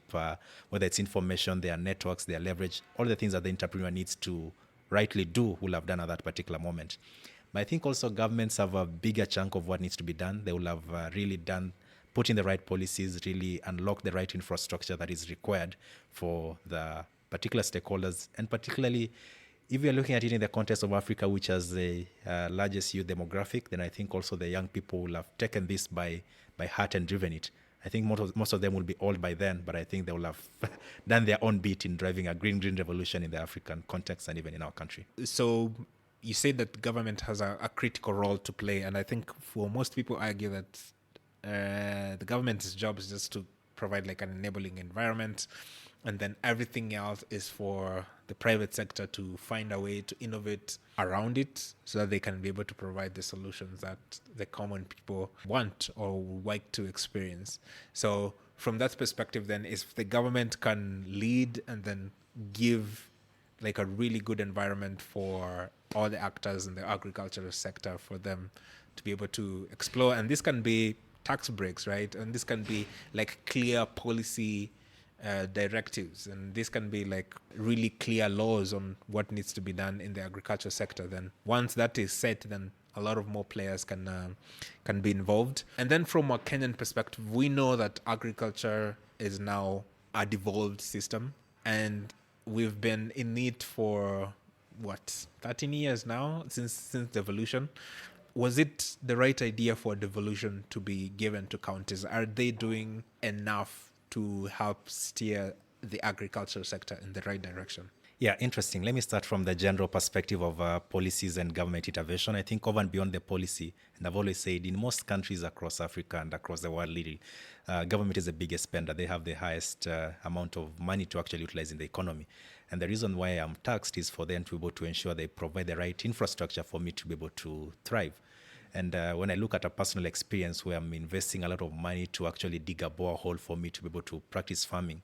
whether it's information, their networks, their leverage, all the things that the entrepreneur needs to rightly do will have done at that particular moment. But I think also governments have a bigger chunk of what needs to be done. They will have really put in the right policies, really unlock the right infrastructure that is required for the particular stakeholders, and particularly if you're looking at it in the context of Africa, which has the largest youth demographic, then I think also the young people will have taken this by heart and driven it. I think most of them will be old by then, but I think they will have done their own bit in driving a green revolution in the African context and even in our country. So you say that government has a critical role to play, and I think for most people argue that the government's job is just to provide like an enabling environment, and then everything else is for the private sector to find a way to innovate around it so that they can be able to provide the solutions that the common people want or would like to experience. So from that perspective, then, if the government can lead and then give like a really good environment for all the actors in the agricultural sector for them to be able to explore, and this can be tax breaks, right? And this can be like clear policy directives, and this can be like really clear laws on what needs to be done in the agriculture sector. Then once that is set, then a lot of more players can be involved. And then from a Kenyan perspective, we know that agriculture is now a devolved system, and we've been in it for 13 years now since devolution. Was it the right idea for devolution to be given to counties? Are they doing enough to help steer the agricultural sector in the right direction? Yeah, interesting. Let me start from the general perspective of policies and government intervention. I think over and beyond the policy, and I've always said in most countries across Africa and across the world, really, government is the biggest spender. They have the highest amount of money to actually utilize in the economy. And the reason why I'm taxed is for them to be able to ensure they provide the right infrastructure for me to be able to thrive. And when I look at a personal experience where I'm investing a lot of money to actually dig a borehole for me to be able to practice farming,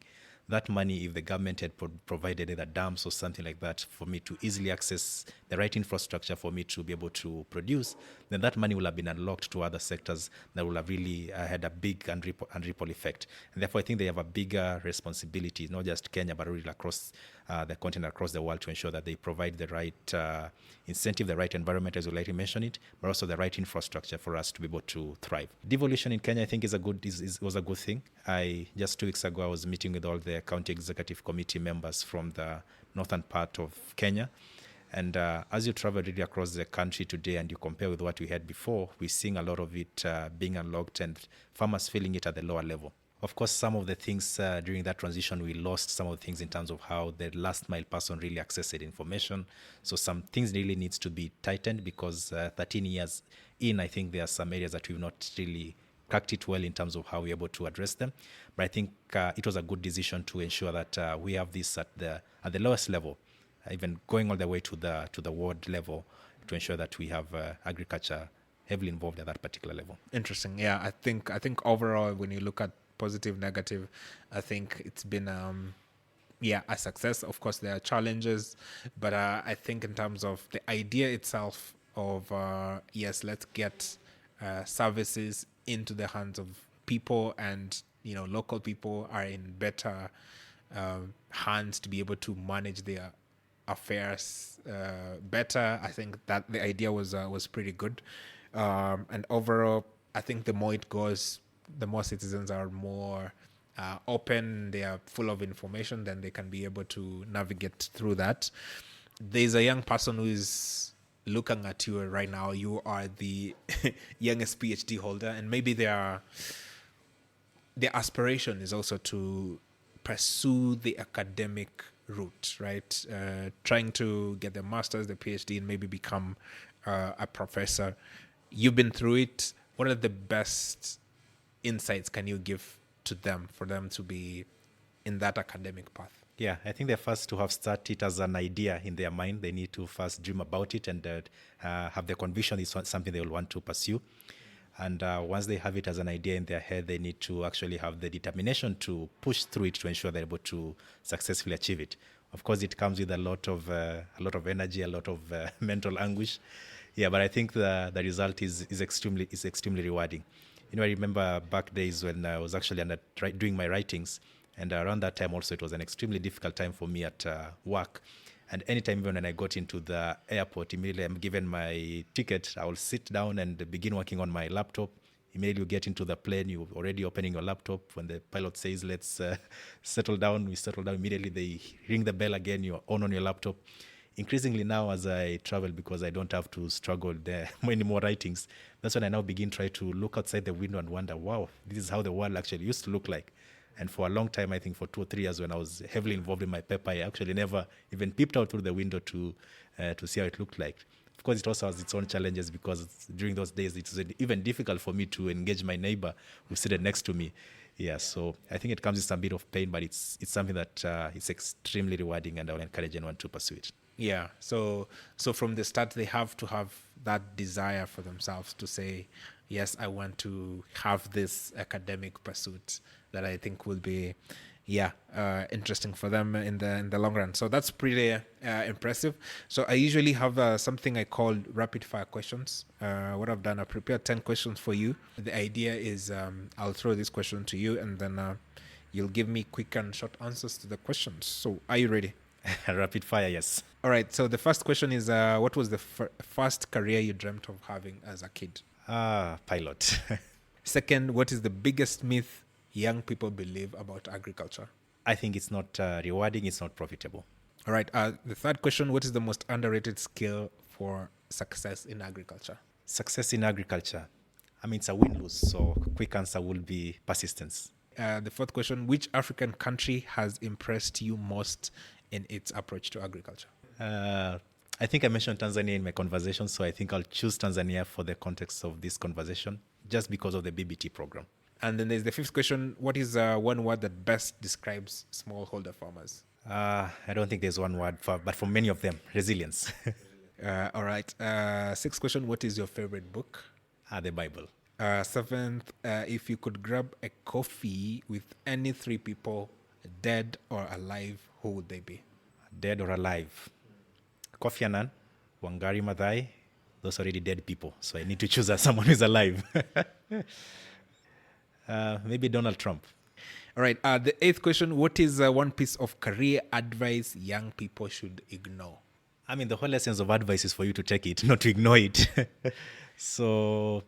that money, if the government had provided either dams or something like that for me to easily access the right infrastructure for me to be able to produce, then that money will have been unlocked to other sectors that will have really had a big and ripple effect. And therefore, I think they have a bigger responsibility, not just Kenya, but really across the continent, across the world, to ensure that they provide the right incentive, the right environment, as you like to mention it, but also the right infrastructure for us to be able to thrive. Devolution in Kenya, I think, was a good thing. Just 2 weeks ago, I was meeting with all the county executive committee members from the northern part of Kenya. And as you travel really across the country today and you compare with what we had before, we're seeing a lot of it being unlocked and farmers feeling it at the lower level. Of course, some of the things during that transition, we lost some of the things in terms of how the last mile person really accessed information. So some things really needs to be tightened because 13 years in, I think there are some areas that we've not really cracked it well in terms of how we're able to address them. But I think it was a good decision to ensure that we have this at the lowest level, even going all the way to the ward level, to ensure that we have agriculture heavily involved at that particular level. Interesting. Yeah, I think overall, when you look at positive, negative, I think it's been a success. Of course, there are challenges, but I think in terms of the idea itself of let's get services into the hands of people, and local people are in better hands to be able to manage their affairs better. I think that the idea was pretty good, and overall, I think the more it goes, the more citizens are more open, they are full of information, then they can be able to navigate through that. There's a young person who is looking at you right now. You are the youngest PhD holder, and maybe their aspiration is also to pursue the academic route, right? Trying to get the master's, the PhD, and maybe become a professor. You've been through it. What are the best insights can you give to them for them to be in that academic path? Yeah, I think they're first to have started as an idea in their mind. They need to first dream about it and have the conviction it's something they will want to pursue. And once they have it as an idea in their head, they need to actually have the determination to push through it to ensure they're able to successfully achieve it. Of course, it comes with a lot of energy, a lot of mental anguish. Yeah, but I think the result is extremely rewarding. I remember back days when I was actually doing my writings, and around that time also it was an extremely difficult time for me at work. And anytime, even when I got into the airport, immediately I'm given my ticket, I will sit down and begin working on my laptop. Immediately you get into the plane, you're already opening your laptop. When the pilot says, let's settle down, we settle down. Immediately they ring the bell again, you're on your laptop. Increasingly now as I travel, because I don't have to struggle there many more writings, that's when I now try to look outside the window and wonder, wow, this is how the world actually used to look like. And for a long time, I think for 2 or 3 years when I was heavily involved in my paper, I actually never even peeped out through the window to see how it looked like. Of course, it also has its own challenges, because during those days, it was even difficult for me to engage my neighbor who seated next to me. Yeah, so I think it comes with some bit of pain, but it's something that is extremely rewarding, and I will encourage anyone to pursue it. Yeah. So from the start, they have to have that desire for themselves to say, yes, I want to have this academic pursuit that I think will be, interesting for them in the long run. So that's pretty impressive. So I usually have something I call rapid fire questions. What I've done, I prepared 10 questions for you. The idea is I'll throw this question to you, and then you'll give me quick and short answers to the questions. So are you ready? Rapid fire, yes. All right. So the first question is, what was the first career you dreamt of having as a kid? Pilot. Second, what is the biggest myth young people believe about agriculture? I think it's not rewarding, it's not profitable. All right. The third question, what is the most underrated skill for success in agriculture? Success in agriculture, it's a win-lose, so quick answer will be persistence. The fourth question, which African country has impressed you most in its approach to agriculture? I think I mentioned Tanzania in my conversation, so I think I'll choose Tanzania for the context of this conversation, just because of the BBT program. And then there's the fifth question, what is one word that best describes smallholder farmers? I don't think there's one word, but for many of them, resilience. All right. Sixth question, what is your favorite book? The Bible. Seventh, if you could grab a coffee with any 3 people, dead or alive, who would they be? Dead or alive? Kofi Annan, Wangari Maathai, those are already dead people. So I need to choose someone who's alive. Maybe Donald Trump. All right. The eighth question, what is one piece of career advice young people should ignore? The whole essence of advice is for you to take it, not to ignore it. So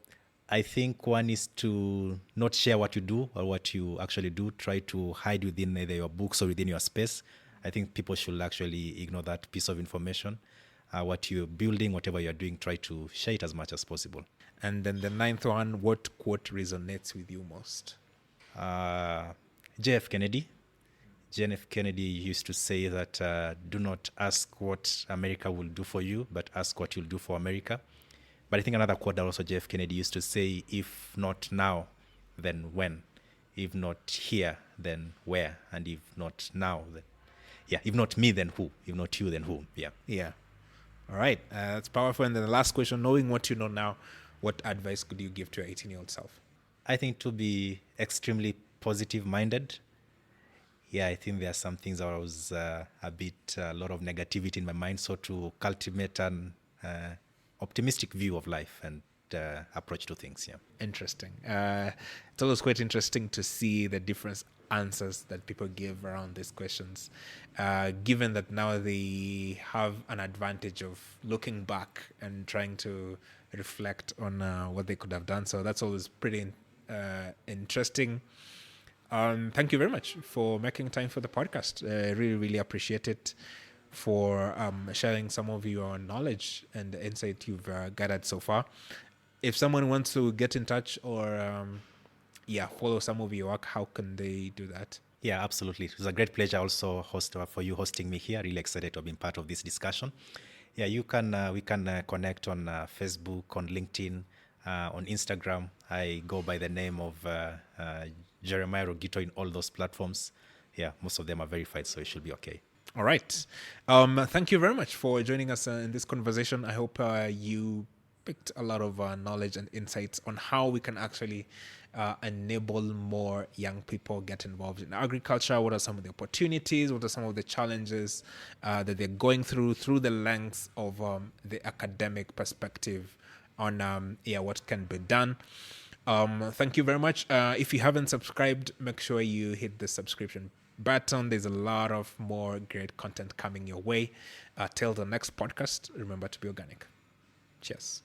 I think one is to not share what you do or what you actually do. Try to hide within either your books or within your space. I think people should actually ignore that piece of information. What you're building, whatever you're doing, try to share it as much as possible. And then the ninth one, what quote resonates with you most? JF Kennedy. JF Kennedy used to say that do not ask what America will do for you, but ask what you'll do for America. But I think another quote that also JF Kennedy used to say, if not now, then when? If not here, then where? And if not now, then... Yeah, if not me, then who? If not you, then who? Yeah. Yeah. All right. That's powerful. And then the last question, knowing what you know now, what advice could you give to your 18-year-old self? I think to be extremely positive-minded. Yeah, I think there are some things that was a lot of negativity in my mind. So to cultivate an optimistic view of life and approach to things. Yeah. Interesting. It's always quite interesting to see the different answers that people give around these questions, given that now they have an advantage of looking back and trying to reflect on what they could have done. So that's always pretty interesting. Thank you very much for making time for the podcast. I really, really appreciate it, for sharing some of your knowledge and the insight you've gathered so far. If someone wants to get in touch or follow some of your work, how can they do that? Yeah, absolutely. It was a great pleasure also for you hosting me here. Really excited to have been part of this discussion. Yeah, we can connect on Facebook, on LinkedIn, on Instagram. I go by the name of Jeremiah Rogito in all those platforms. Yeah, most of them are verified, so it should be okay. All right. Thank you very much for joining us in this conversation. I hope you picked a lot of knowledge and insights on how we can actually enable more young people get involved in agriculture. What are some of the opportunities? What are some of the challenges that they're going through the lens of the academic perspective on what can be done. Thank you very much. If you haven't subscribed, make sure you hit the subscription button. There's a lot of more great content coming your way. Till the next podcast, remember to be organic. Cheers.